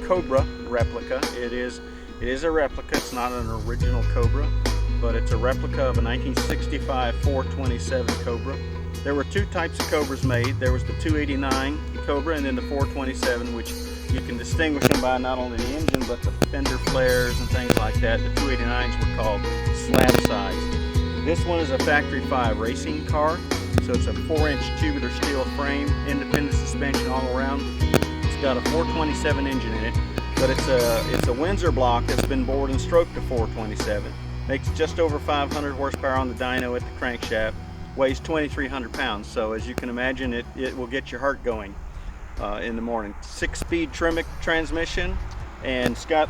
Cobra replica. It is a replica. It's not an original Cobra, but it's a replica of a 1965 427 Cobra. There were two types of Cobras made. There was the 289 Cobra and then the 427, which you can distinguish them by not only the engine but the fender flares and things like that. The 289s were called slab size. This one is a factory 5 racing car, so it's a 4-inch tubular steel frame, independent suspension all around. It's got a 427 engine in it, but it's a Windsor block that's been bored and stroked to 427. Makes just over 500 horsepower on the dyno at the crankshaft. Weighs 2,300 pounds, so as you can imagine, it will get your heart going in the morning. 6-speed Tremec transmission, and it's got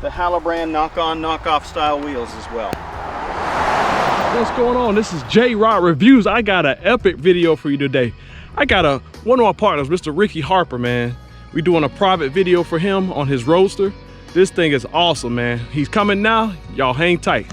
the Halabrin knock-on, knock-off style wheels as well. What's going on? This is JRideReviews. I got an epic video for you today. I got one of our partners, Mr. Ricky Harper, man. We're doing a private video for him on his Roadster. This thing is awesome, man. He's coming now. Y'all hang tight.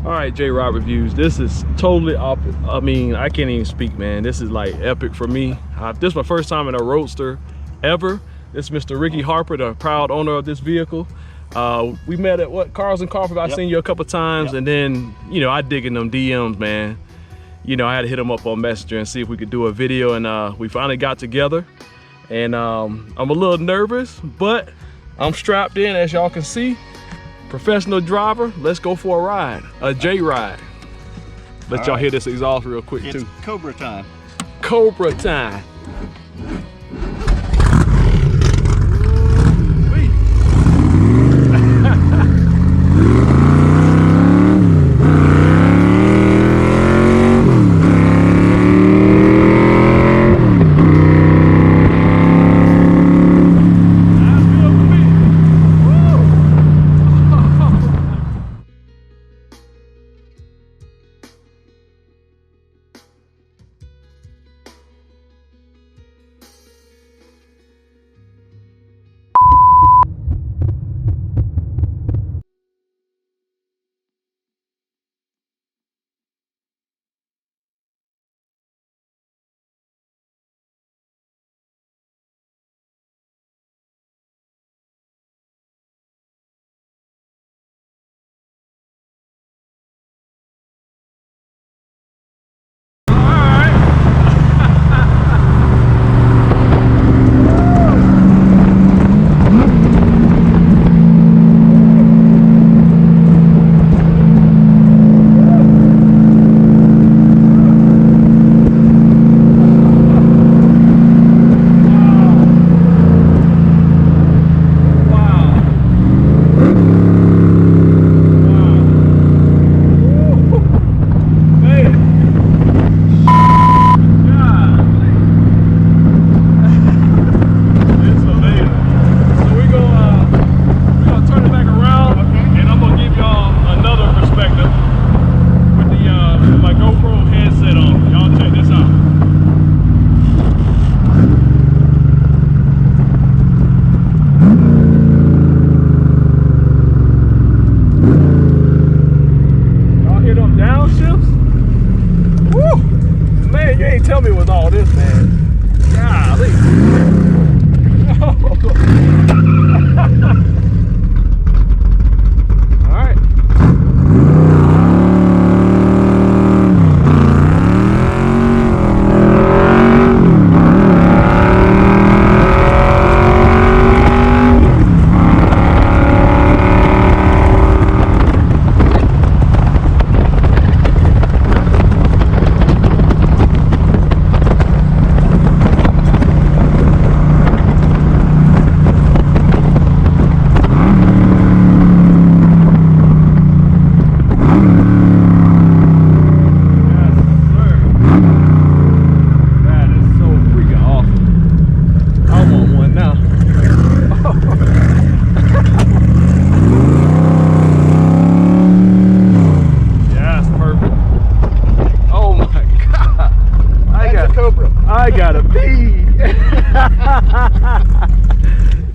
All right, JRideReviews, this is totally I mean, I can't even speak, man. This is like epic for me. This is my first time in a Roadster ever. This is Mr. Ricky Harper, the proud owner of this vehicle. We met at what, Cars and Carpet. I've seen you a couple times, and then, you know, I dig in them DMs, man. You know, I had to hit him up on Messenger and see if we could do a video, and we finally got together. And I'm a little nervous, but I'm strapped in, as y'all can see. Professional driver, let's go for a ride, a J-Ride. Let y'all hear this exhaust real quick too. It's Cobra time. Cobra time.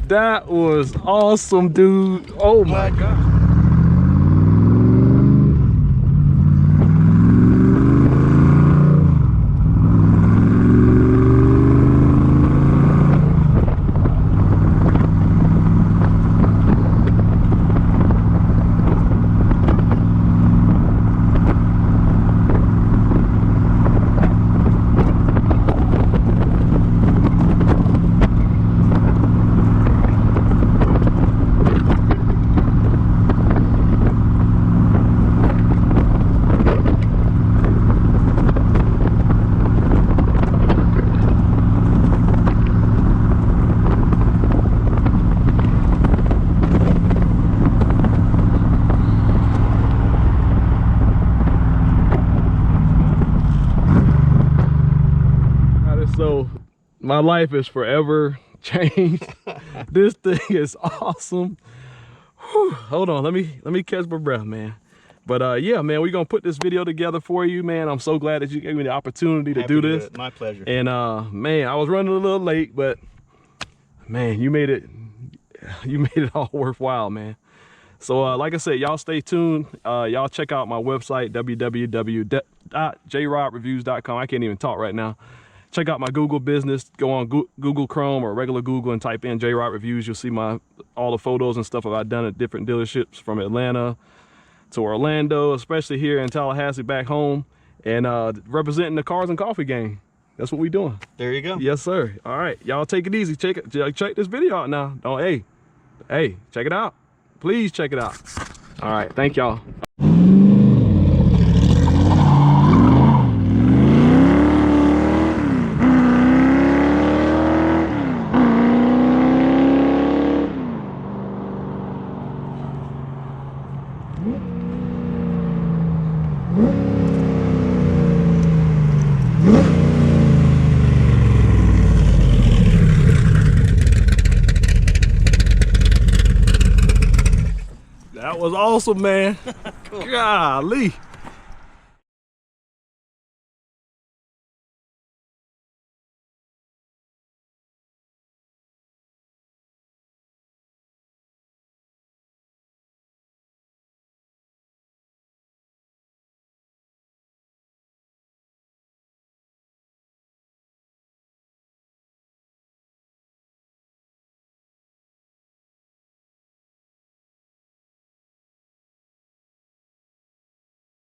That was awesome, dude. Oh my gosh. So my life is forever changed. This thing is awesome. Whew. Hold on, let me catch my breath, man. But yeah, man, we're gonna put this video together for you, man. I'm so glad that you gave me the opportunity to do this. My pleasure. And man, I was running a little late, but man, you made it all worthwhile, man. So like I said, y'all stay tuned. Y'all check out my website, www.JRideReviews.com. I can't even talk right now. Check out my Google business. Go on Google Chrome or regular Google and type in JRideReviews. You'll see all the photos and stuff I've done at different dealerships from Atlanta to Orlando, especially here in Tallahassee back home, and representing the Cars and Coffee gang. That's what we doing. There you go. Yes, sir. All right, y'all take it easy. Check this video out now. Don't, hey, check it out. Please check it out. All right, thank y'all. That was awesome, man. Cool. Golly.